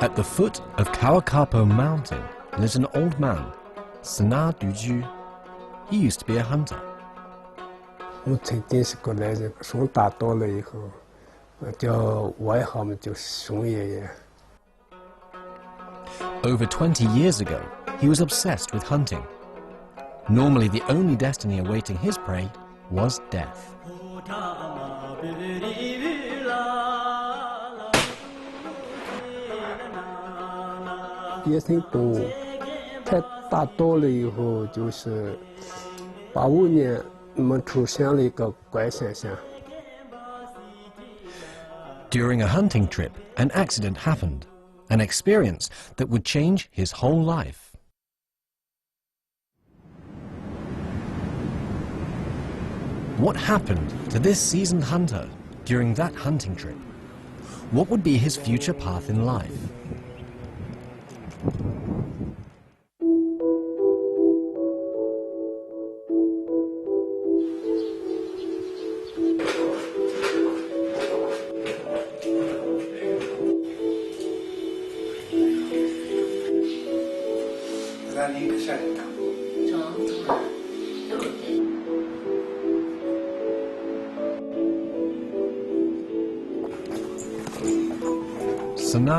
At the foot of Kawakapo Mountain lives an old man, Doju. He used to be a hunter. 我曾经是过来人，熊打到了以后，叫外号嘛就是熊爷爷。 Over 20 years ago, he was obsessed with hunting. Normally, the only destiny awaiting his prey was death. 野生动物太大多了以后，就是85年，我们出现了一个怪现象。 During a hunting trip, an accident happened, an experience that would change his whole life. What happened to this seasoned hunter during that hunting trip? What would be his future path in life?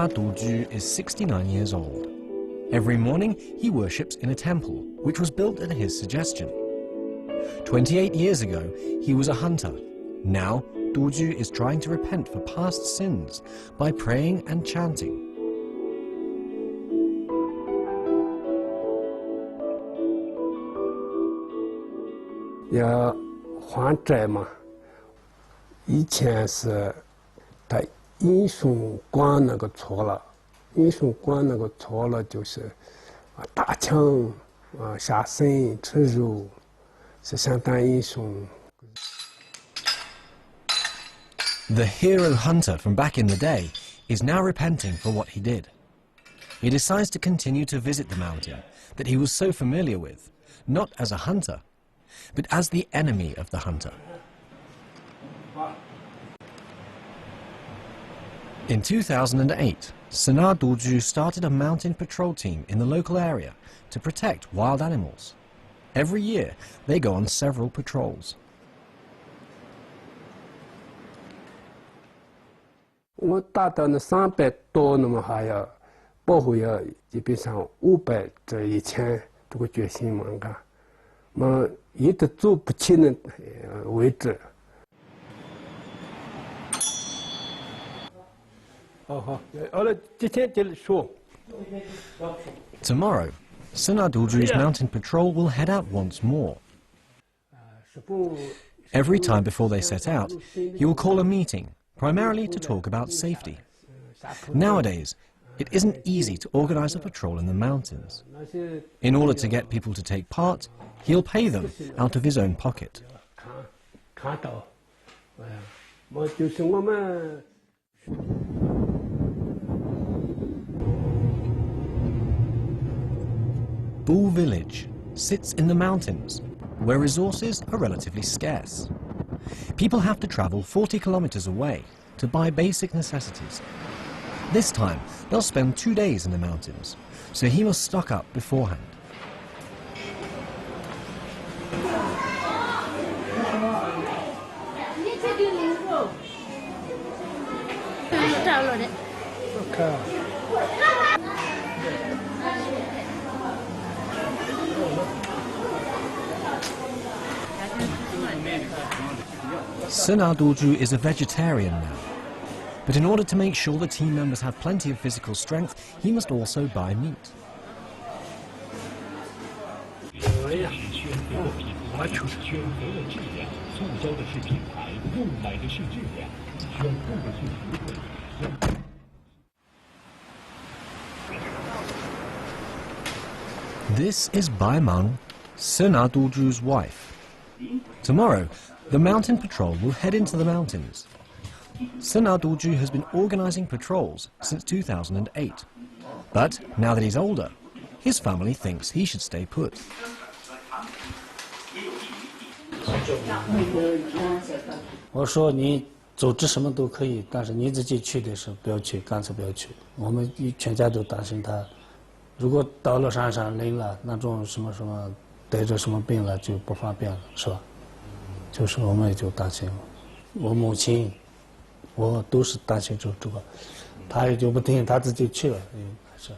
Doju is 69 years old. Every morning he worships in a temple, which was built at his suggestion. 28 years ago, he was a hunter. Now, Doju is trying to repent for past sins by praying and chanting. 要还债嘛，以前是他英雄观那个错了，英雄观那个错了就是打枪下身吃肉，是相当英雄。 The hero hunter from back in the day is now repenting for what he did. He decides to continue to visit the mountain that he was so familiar with, not as a hunter, but as the enemy of the hunter. In 2008, Doju started a mountain patrol team in the local area to protect wild animals. Every year, they go on several patrols. 我达到那300多，那么还要保护要基本上500这1000这个决心嘛，看，嘛一直走不起那位置。 Tomorrow, Doju's mountain patrol will head out once more. Every time before they set out, he will call a meeting, primarily to talk about safety. Nowadays, it isn't easy to organize a patrol in the mountains. In order to get people to take part, he'll pay them out of his own pocket. Bull Village sits in the mountains, where resources are relatively scarce. People have to travel 40 kilometers away to buy basic necessities. This time, they'll spend 2 days in the mountains, so he must stock up beforehand. Doju is a vegetarian now, but in order to make sure the team members have plenty of physical strength, he must also buy meat. This is Baimang, Doju's wife. Tomorrow, the mountain patrol will head into the mountains. Doju has been organizing patrols since 2008. But now that he's older, his family thinks he should stay put. 组织什么都可以，但是你自己去的时候不要去，干脆不要去。我们全家都担心他，如果到了山上累了，那种什么得着什么病了就不方便了，是吧？就是我们也就担心了。我母亲，我都是担心这个，他也就不听，他自己去了，还是。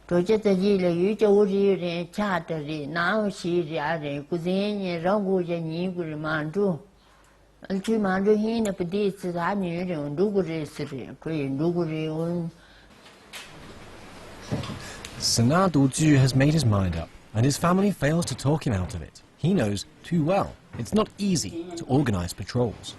这就在这里，有叫我这人家的人，哪有谁家人？古人呢，让我家你个人忙着。去忙着现在不得是他女人，如果认识的，可以如果人。Sena Doju has made his mind up, and his family fails to talk him out of it. He knows too well it's not easy to organize patrols.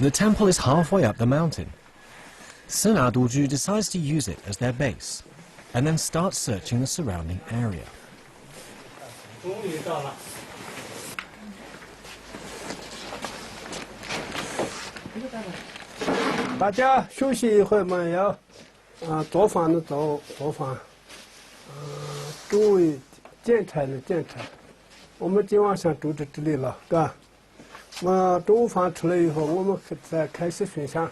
The temple is halfway up the mountain. Sena Doju decides to use it as their base, and then starts searching the surrounding area. 终于到了。大家休息一会儿嘛，要做饭的做饭，中午剪菜的剪菜。我们今晚上住在这里了，嘎。中午饭吃了以后，我们再开始巡山。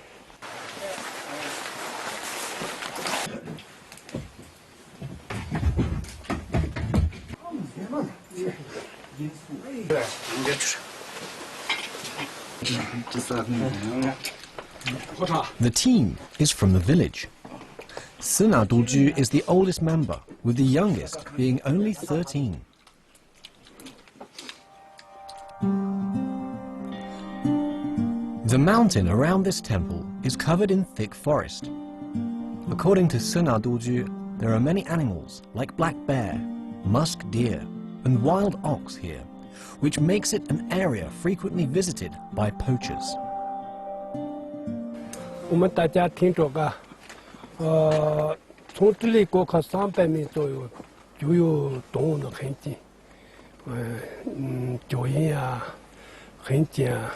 The team is from the village. Sena Doju is the oldest member, with the youngest being only 13. The mountain around this temple is covered in thick forest. According to Sena Doju, there are many animals like black bear, musk deer, and wild ox here, which makes it an area frequently visited by poachers. 我们大家听着个，从这里过去300米左右，就有动物的痕迹，脚印啊，痕迹啊。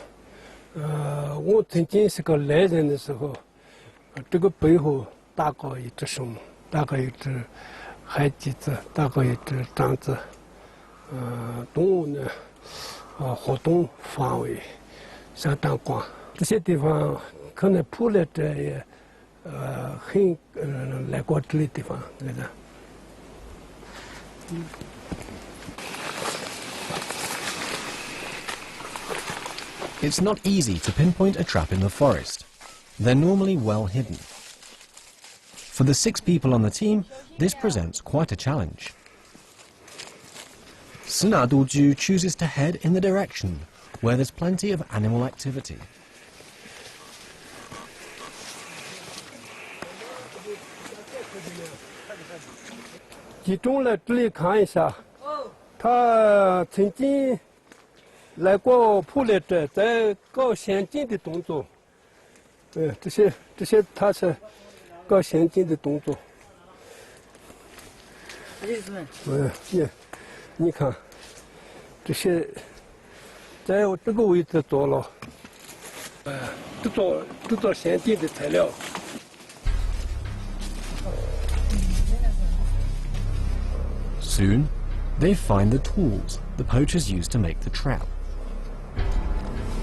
我曾经是个来人的时候，这个背后大概一只什么，大概一只海鸡子，大概一只獐子。动物呢，活动范围相当广。这些地方可能捕猎者也很来过这里地方，对的。It's not easy to pinpoint a trap in the forest. They're normally well hidden. For the 6 people on the team, this presents quite a challenge. Sena Doju chooses to head in the direction where there's plenty of animal activity. 集中来这里看一下，他曾经来过捕猎者在搞先进的动作，这些他是搞先进的动作。你看，这些在这个位置做了，制作先进的材料。Soon, they find the tools the poachers use to make the trap.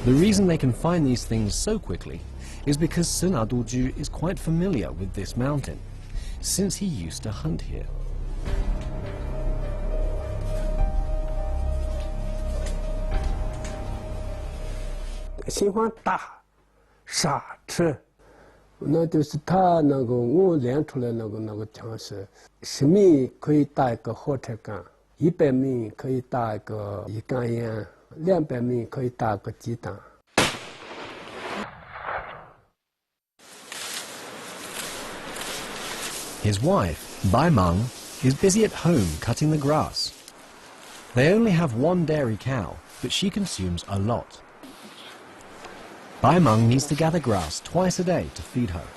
The reason they can find these things so quickly is because Sena Doju is quite familiar with this mountain, since he used to hunt here. 喜欢打、杀、吃，那就是他那个我练出来那个枪是10米可以打一个火柴杆，100米可以打一个一杆烟，200米可以打个鸡蛋。His wife, Bai Meng, is busy at home cutting the grass. They only have one dairy cow, but she consumes a lot. Bai Meng needs to gather grass twice a day to feed her.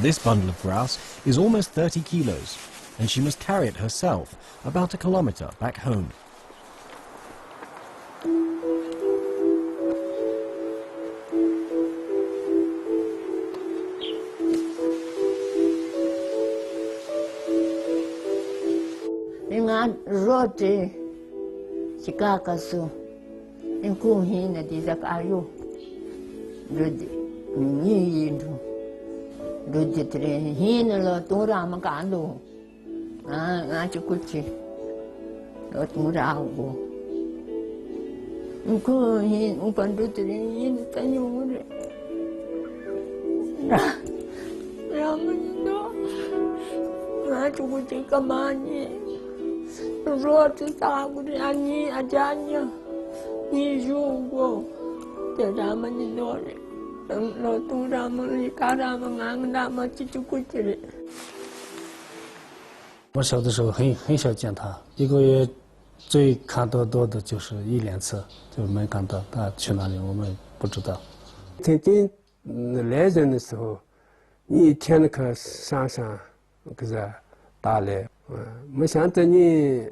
This bundle of grass is almost 30 kilos, and she must carry it herself about a kilometer back home. Rote, Chicago, and Kuhin at Izakayo. Nido, Dudre, Hinalo, Tora Magando, Nachukuchi, not Murago. Kuhin, Ukandutri, can you? Ramano, Nachukuchi Kamani. Rote Saguri Ani Ajanya, Nijugo, the Ramanidori, Lotu Ramani Karamangang Dama Chichukuchi. 我小的时候很少见他，一个月最看到多的就是1-2次，就没看到他去哪里，我们不知道。曾经来人的时候，你一天的可上可是打来。没想到你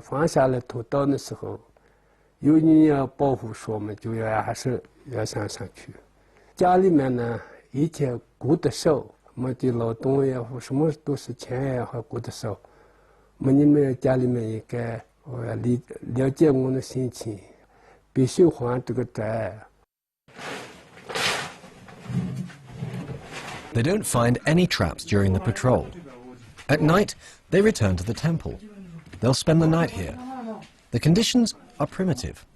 放下来屠刀的时候，有你要保护说嘛，就还是要上去。家里面呢，一切顾得少，没的劳动也好，什么都是钱也好顾得少。你们家里面应该了解我的心情，必须还这个债。They don't find any traps during the patrol. At night, they return to the temple. They'll spend the night here. The conditions are primitive.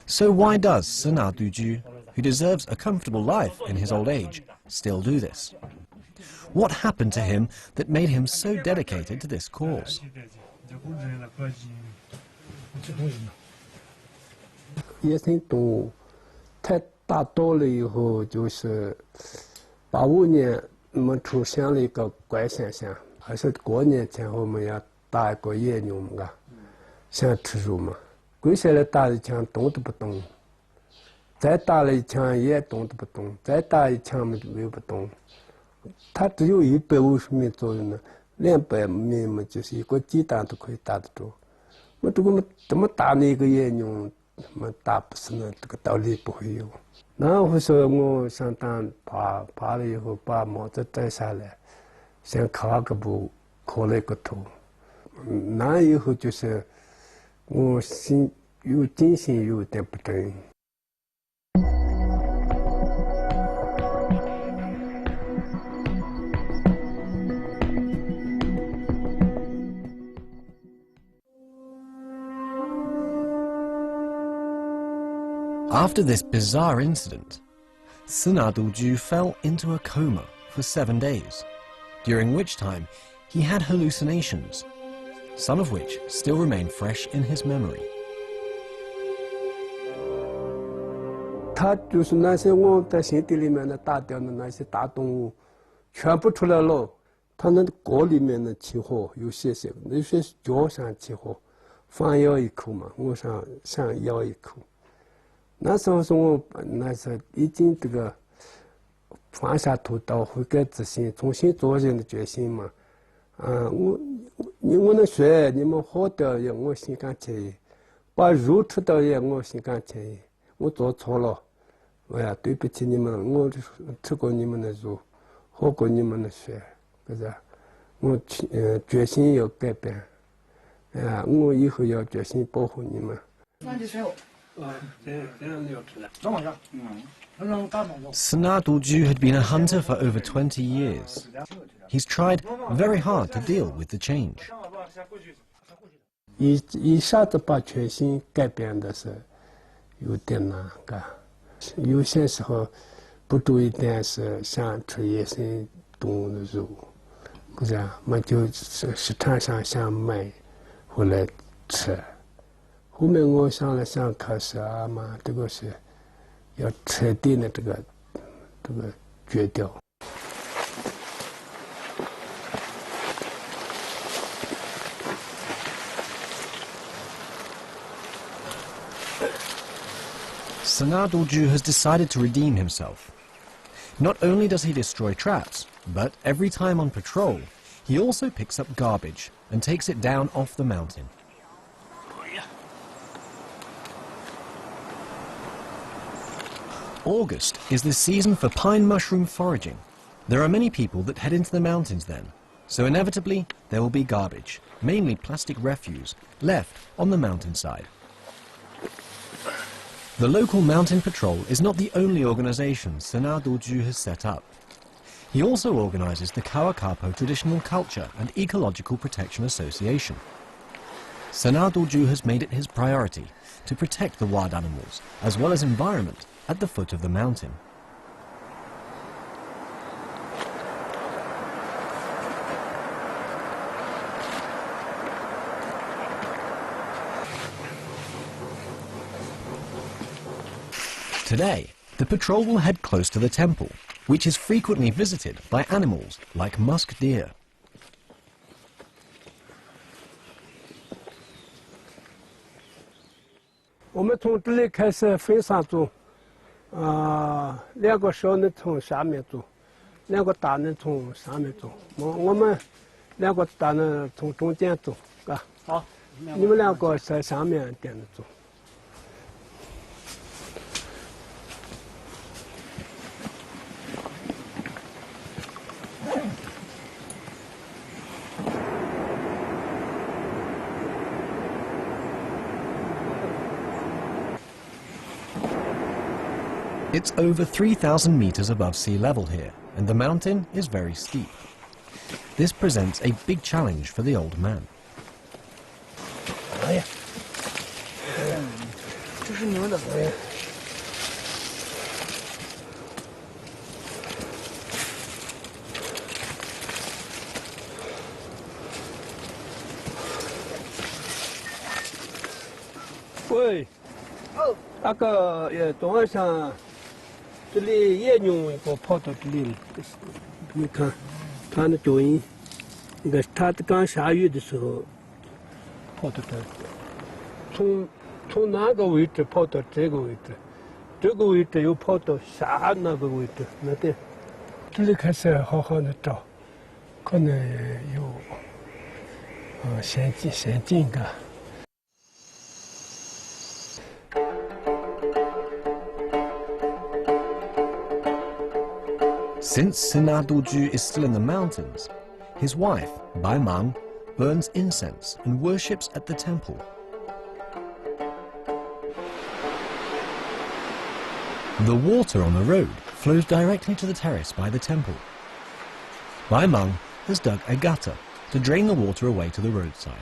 So why does Sena Doju, who deserves a comfortable life in his old age, still do this? What happened to him that made him so dedicated to this cause? 野生动物太大多了以后，就是85年出现了一个怪现象。还是过年前后我们要打一个野牛嘛，想吃肉嘛，跪下来打一枪动都不动，再打了一枪也动都不动，再打一枪嘛又不动，它只有150米左右呢，200米嘛就是一个鸡蛋都可以打得住。我这么大的一个野牛，打不死呢，这个道理不会有。然后说我上当爬了以后，把帽子摘下来。先磕个布，磕了一个头，那以后就是我心精神有点不正。After this bizarre incident, Sena Doju fell into a coma for 7 days. During which time he had hallucinations, some of which still remain fresh in his memory. 他就是那些我在心底里面的打掉的那些大动物，全部出来了。他那锅里面的起火，有些脚上起火，反咬一口嘛，我想咬一口。那时候是我那时候已经这个。放下屠刀，悔改之心，重新做人的决心嘛。我能学，你们活掉也我心甘情愿；把肉吃掉也我心甘情愿。我做错了，哎呀，对不起你们，我吃过你们的肉，喝过你们的血，可是我决心要改变。哎呀，我以后要决心保护你们。Sena Doju had been a hunter for over 20 years. He's tried very hard to deal with the change. 一下子把决心改变的是有点难干，有些时候不注意点是想吃野生动物的肉，可是嘛就是市场上想买回来吃。后面我想了想，开始嘛，这个是要彻底的这个绝掉。Senar Doju has decided to redeem himself. Not only does he destroy traps, but every time on patrol, he also picks up garbage and takes it down off the mountain. August is the season for pine mushroom foraging. There are many people that head into the mountains then, so inevitably there will be garbage, mainly plastic refuse, left on the mountainside. The local mountain patrol is not the only organization Senar Doju has set up. He also organizes the Kawakapo Traditional Culture and Ecological Protection Association. Senar Doju has made it his priority to protect the wild animals as well as environment at the foot of the mountain. Today, the patrol will head close to the temple, which is frequently visited by animals like musk deer. We们从这里开始分散走，2个小的从下面走，2个大的从上面走。我们2个大的从中间走，啊。好，你们2个在上面点着走。It's over 3,000 meters above sea level here, and the mountain is very steep. This presents a big challenge for the old man. 哎呀，这是牛的。喂，哦，那个昨晚上。这里野牛一个跑到这里了，你看，它的脚印，应该是它刚下雨的时候跑到这儿，从那个位置跑到这个位置，这个位置又跑到下那个位置，那得这里开始好好的找，可能有先进的。Since Senar Doju is still in the mountains, his wife, Bai Mang, burns incense and worships at the temple. The water on the road flows directly to the terrace by the temple. Bai Mang has dug a gutter to drain the water away to the roadside.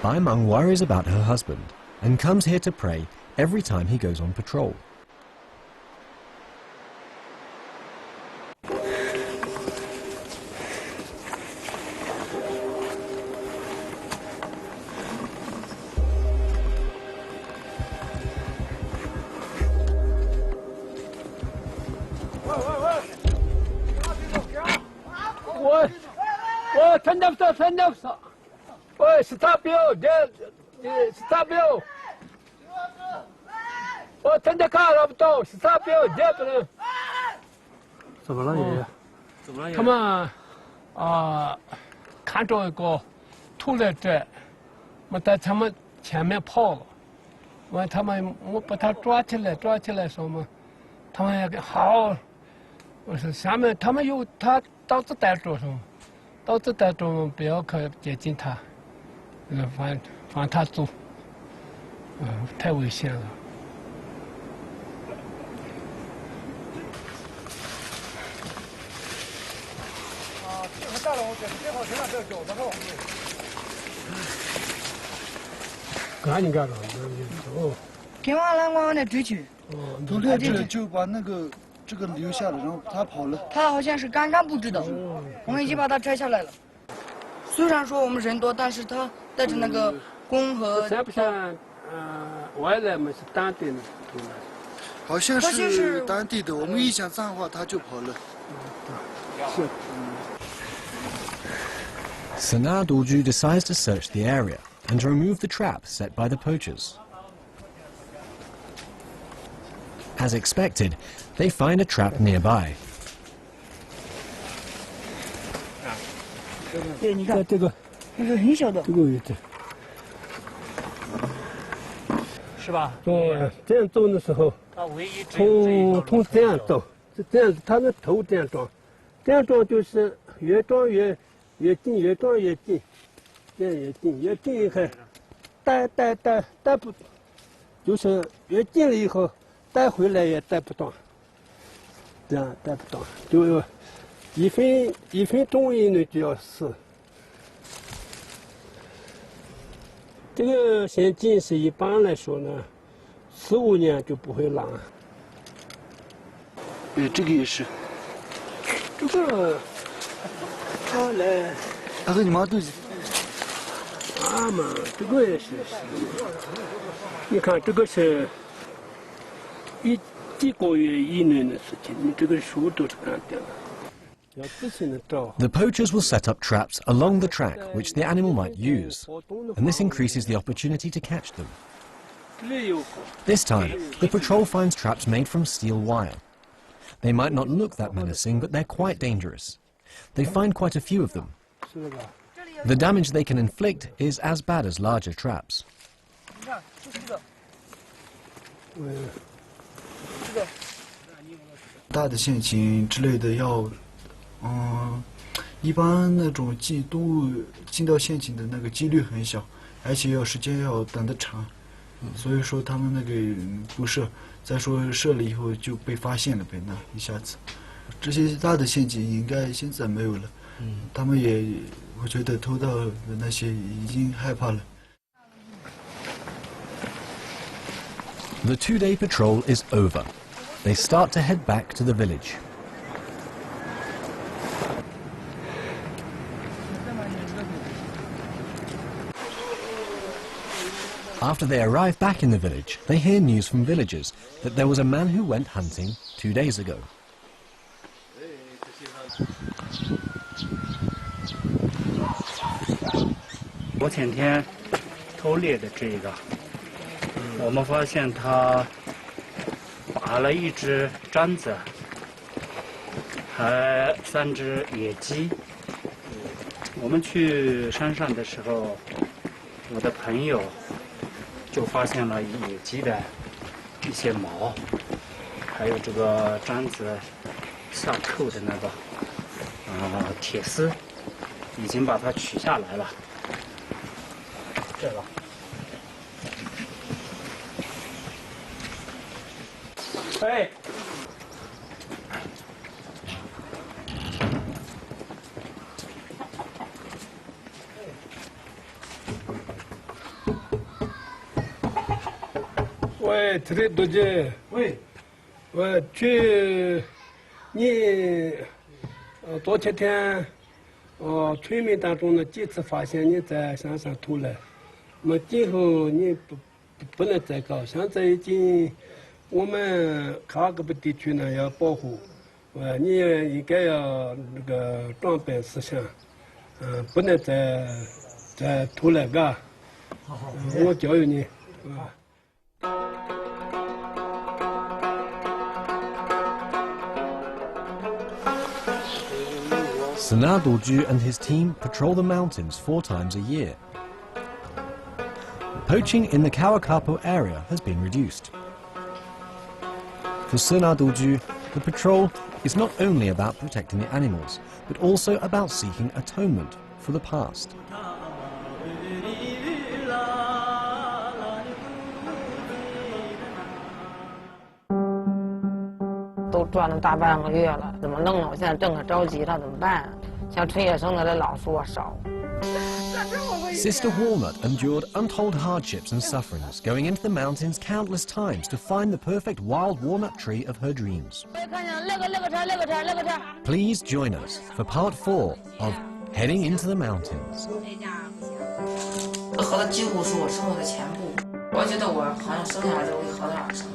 Bai Mang worries about her husband and comes here to pray every time he goes on patrol. Stop you! Stop you! 我真的看不到 ，Stop you！ 怎么了爷爷？怎么了爷爷？他们看着一个吐了这，我在他们前面跑，我把他抓起来说嘛，他们也好，我说下面他们有他刀子带着说，刀子带着不要可接近他。放他走，太危险了。这个大龙最好现在这脚的时候，赶紧干了，走。跟完了，我来追去。从这里就把这个留下了，然后他跑了。他好像是刚刚不知道，我们已经把他摘下来了。虽然说我们人多，但是他带着那个弓和。像不像外来嘛是当地的，好像是当地的，我们一讲脏话，他就跑了。是。Senar Doju decides to search the area and to remove the trap set by the poachers. As expected, they find a trap nearby. 对，你看这个很小的，这个位置。是吧？对，这样种的时候，从这样走，这样它的头这样装，这样装就是越装越近，越装越近，这样越近，越近以后，带不，就是越近了以后，带回来也带不动，这样带不动，就一分钟以内就要死。这个现金是一般来说呢，4、5年就不会烂。这个也是。这个，他来，他和你妈肚子。啊嘛，这个也是。你看这个是几个月以内的事情，你这个书都是干掉了。要仔细的找。The poachers will set up traps along the track which the animal might use, and this increases the opportunity to catch them. This time, the patrol finds traps made from steel wire. They might not look that menacing, but they're quite dangerous. They find quite a few of them. The damage they can inflict is as bad as larger traps. 大的陷阱之类的要，一般那种动物进到陷阱的那个几率很小，而且时间要等得长，所以说他们那个不射，再说射了以后就被发现了呗，那一下子，这些大的陷阱应该现在没有了，他们也，我觉得偷盗的那些已经害怕了。The 2-day patrol is over. They start to head back to the village. After they arrive back in the village, they hear news from villagers that there was a man who went hunting 2 days ago. 我前天偷猎的这个，我们发现他拔了1只獐子，还3只野鸡。我们去山上的时候，我的朋友就发现了野鸡的一些毛，还有这个獐子下扣的那个铁丝，已经把它取下来了。这个。哎。喂，这里多姐。喂。我去，你多些天，村民当中的几次发现你在山上偷来，那么今后你不能再搞。现在已经，我们喀格布地区呢要保护，你应该要那个装备思想，不能再偷来，嘎。我教育你，Senar Doju and his team patrol the mountains 4 times a year. Poaching in the Kawakapo area has been reduced. For Senar Doju, the patrol is not only about protecting the animals, but also about seeking atonement for the past. 都转了大半个月了，怎么弄呢？我现在正可着急了，怎么办？像春野生的老说我少。 Sister Walnut endured untold hardships and sufferings, going into the mountains countless times to find the perfect wild walnut tree of her dreams. Please join us for part 4 of Heading into the Mountains. 这盒子几乎是我生活的全部，我觉得我好像生下来之后会好点儿生。